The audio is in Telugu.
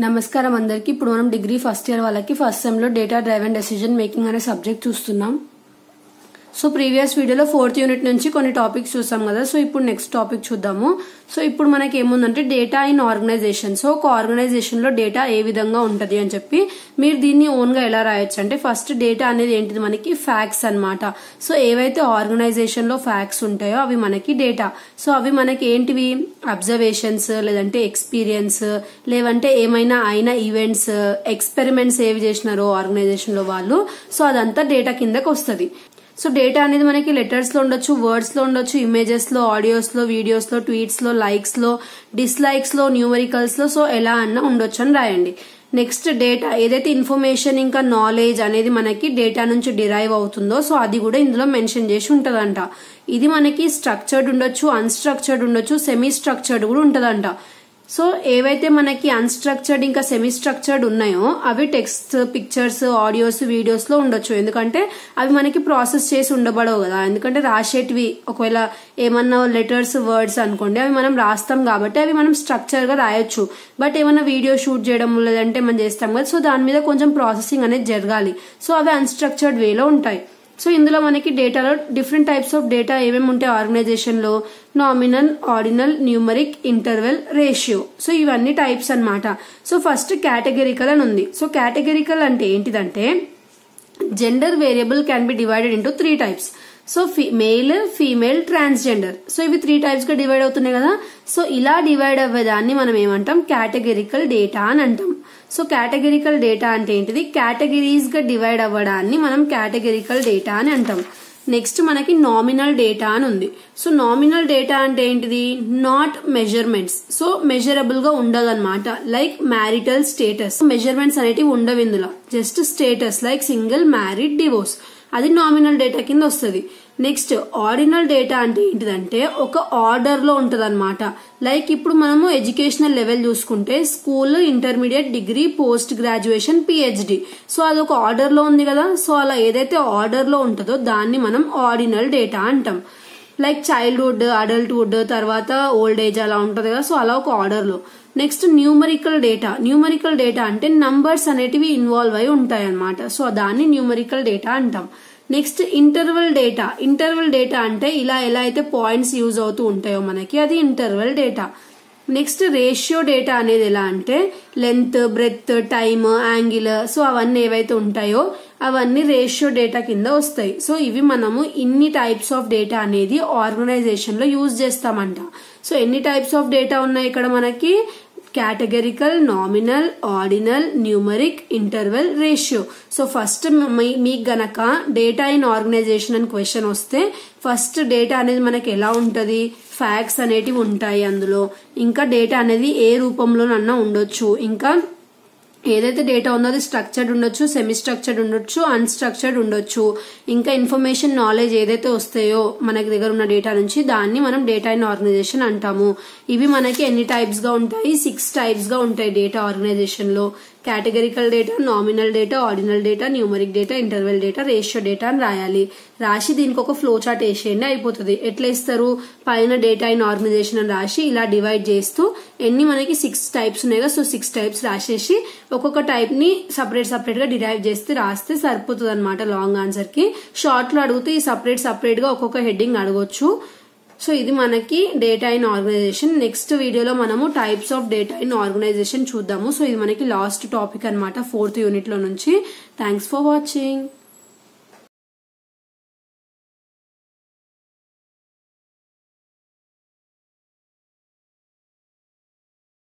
నమస్కారం అందరికి. ఇప్పుడు మనం డిగ్రీ ఫస్ట్ ఇయర్ వాళ్ళకి ఫస్ట్ సెమ్ లో డేటా డ్రైవెన్ డెసిజన్ మేకింగ్ అనే సబ్జెక్ట్ చూస్తున్నాం. సో ప్రీవియస్ వీడియోలో 4th యూనిట్ నుంచి కొన్ని టాపిక్స్ చూసాం కదా. సో ఇప్పుడు నెక్స్ట్ టాపిక్ చూద్దాము. సో ఇప్పుడు మనకి ఏముందంటే డేటా ఇన్ ఆర్గనైజేషన్. సో ఒక ఆర్గనైజేషన్ లో డేటా ఏ విధంగా ఉంటది అని చెప్పి మీరు దీన్ని ఓన్ గా ఎలా రాయొచ్చు అంటే ఫస్ట్ డేటా అనేది ఏంటిది మనకి ఫ్యాక్ట్స్ అన్నమాట. సో ఏవైతే ఆర్గనైజేషన్ లో ఫ్యాక్ట్స్ ఉంటాయో అవి మనకి డేటా. సో అవి మనకి ఏంటివి అబ్జర్వేషన్స్ లేదంటే ఎక్స్పీరియన్స్ లేదంటే ఏమైనా అయిన ఈవెంట్స్ ఎక్స్పెరిమెంట్స్ ఏవి చేసినారో ఆర్గనైజేషన్ లో వాళ్ళు. సో అదంతా డేటా కిందకి వస్తుంది. సో డేటా అనేది మనకి లెటర్స్ లో ఉండొచ్చు, వర్డ్స్ లో ఉండొచ్చు, ఇమేజెస్ లో, ఆడియోస్ లో, వీడియోస్ లో, ట్వీట్స్ లో, లైక్స్ లో, డిస్లైక్స్ లో, న్యూమరికల్స్ లో. సో ఎలా అన్నా ఉండొచ్చు అని రాయండి. నెక్స్ట్ డేటా ఏదైతే ఇన్ఫర్మేషన్ ఇంకా నాలెడ్జ్ అనేది మనకి డేటా నుంచి డిరైవ్ అవుతుందో సో అది కూడా ఇందులో మెన్షన్ చేసి ఉంటదంట. ఇది మనకి స్ట్రక్చర్డ్ ఉండొచ్చు, అన్స్ట్రక్చర్డ్ ఉండొచ్చు, సెమీ స్ట్రక్చర్డ్ కూడా ఉంటదంట. సో ఏవైతే మనకి అన్స్ట్రక్చర్డ్ ఇంకా సెమీ స్ట్రక్చర్డ్ ఉన్నాయో అవి టెక్స్ట్, పిక్చర్స్, ఆడియోస్, వీడియోస్ లో ఉండొచ్చు. ఎందుకంటే అవి మనకి ప్రాసెస్ చేసి ఉండబడవు కదా. ఎందుకంటే రాసేటివి ఒకవేళ ఏమన్నా లెటర్స్, వర్డ్స్ అనుకోండి అవి మనం రాస్తాం కాబట్టి అవి మనం స్ట్రక్చర్ గా రాయొచ్చు. బట్ ఏమన్నా వీడియో షూట్ చేయడం లేదంటే మనం చేస్తాం కదా. సో దాని మీద కొంచెం ప్రాసెసింగ్ అనేది జరగాలి. సో అవి అన్స్ట్రక్చర్డ్ వేలో ఉంటాయి. సో ఇందులో మనకి డేటాలో డిఫరెంట్ టైప్స్ ఆఫ్ డేటా ఏమేమి ఉంటాయి ఆర్గనైజేషన్ లో nominal, ordinal, numeric, interval, ratio. So ఇవన్నీ టైప్స్ అన్నమాట. సో ఫస్ట్ కేటగిరికల్ అని ఉంది. సో కేటగిరికల్ అంటే ఏంటిదంటే gender variable can be divided into 3 types. So male, female, transgender. So ఇవి 3 టైప్స్ గా డివైడ్ అవుతున్నాయి కదా. సో ఇలా డివైడ్ అవ్వేదాన్ని మనం ఏమంటాం కేటగిరికల్ డేటా అని అంటాం. సో కేటగిరికల్ డేటా అంటే ఏంటిది కేటగిరీస్ గా డివైడ్ అవ్వడాన్ని మనం కేటగిరికల్ డేటా అని అంటాం. నెక్స్ట్ మనకి నామినల్ డేటా అని ఉంది. సో నామినల్ డేటా అంటే ఏంటిది నాట్ మెజర్మెంట్స్. సో మెజరబుల్ గా ఉండదు అనమాట. లైక్ మ్యారిటల్ స్టేటస్ మెజర్మెంట్స్ అనేటివి ఉండవు ఇందులో. Just status like single, married, divorce అది నామినల్ డేటా కింద వస్తుంది. నెక్స్ట్ ఆర్డినల్ డేటా అంటే ఏంటిదంటే ఒక ఆర్డర్ లో ఉంటది అనమాట. లైక్ ఇప్పుడు మనము ఎడ్యుకేషనల్ లెవెల్ చూసుకుంటే school, intermediate, degree, post graduation, PhD. So అదొక ఆర్డర్ లో ఉంది కదా. సో అలా ఏదైతే ఆర్డర్ లో ఉంటుందో దాన్ని మనం ఆర్డినల్ డేటా అంటాం. లైక్ చైల్డ్హుడ్, అడల్ట్హుడ్, తర్వాత ఓల్డ్ ఏజ్ అలా ఉంటది కదా. సో అలా ఒక ఆర్డర్ లో. Next numerical data. Numerical data అంటే నంబర్స్ అనేటివి ఇన్వాల్వ్ అయి ఉంటాయి అనమాట. సో దాన్ని న్యూమరికల్ డేటా అంటాం. Next interval data. Interval data అంటే ఇలా ఎలా అయితే పాయింట్స్ యూజ్ అవుతూ ఉంటాయో మనకి అది interval data. Next ratio data అనేది ఎలా అంటే length, breadth, time, angle. So అవన్నీ ఏవైతే ఉంటాయో అవన్నీ రేషియో డేటా కింద వస్తాయి. సో ఇవి మనము ఇన్ని టైప్స్ ఆఫ్ డేటా అనేది ఆర్గనైజేషన్ లో యూజ్ చేస్తామంట. సో ఎన్ని టైప్స్ ఆఫ్ డేటా ఉన్నాయి ఇక్కడ మనకి categorical, nominal, ordinal, numeric, interval, ratio. So first మీకు గనక డేటా ఇన్ ఆర్గనైజేషన్ అని క్వశ్చన్ వస్తే ఫస్ట్ డేటా అనేది మనకి ఎలా ఉంటది ఫ్యాక్ట్స్ అనేటివి ఉంటాయి అందులో. ఇంకా డేటా అనేది ఏ రూపంలోనన్నా ఉండొచ్చు. ఇంకా ఏదైతే డేటా ఉందో అది స్ట్రక్చర్డ్ ఉండొచ్చు, సెమీ స్ట్రక్చర్డ్ ఉండొచ్చు, అన్స్ట్రక్చర్డ్ ఉండొచ్చు. ఇంకా ఇన్ఫర్మేషన్, నాలెడ్జ్ ఏదైతే వస్తాయో మనకి దగ్గర ఉన్న డేటా నుంచి దాన్ని మనం డేటా ఇన్ ఆర్గనైజేషన్ అంటాము. ఇవి మనకి ఎన్ని టైప్స్ గా ఉంటాయి 6 టైప్స్ గా ఉంటాయి డేటా ఆర్గనైజేషన్ లో. Categorical data, nominal data, ordinal data, numeric data, interval data, ratio data అని రాయాలి. రాసి దీనికి ఒక ఫ్లో చార్ట్ వేసేయండి అయిపోతుంది. ఎట్లా ఇస్తారు పైన డేటా ఇన్ ఆర్గనైజేషన్ అని రాసి ఇలా డివైడ్ చేస్తూ ఎన్ని మనకి 6 టైప్స్ ఉన్నాయి కదా. సో 6 టైప్స్ రాసేసి ఒక్కొక్క టైప్ ని సపరేట్ గా డిరైవ్ చేస్తే రాస్తే సరిపోతుంది అనమాట. లాంగ్ ఆన్సర్ కి షార్ట్ లో అడిగితే ఈ సపరేట్ గా ఒక్కొక్క హెడ్డింగ్ అడగొచ్చు. సో ఇది మనకి డేటా ఇన్ ఆర్గనైజేషన్. నెక్స్ట్ వీడియోలో మనము types of data in organization చూద్దాము. సో ఇది మనకి లాస్ట్ టాపిక్ అనమాట 4th యూనిట్ లో నుంచి. Thanks for watching.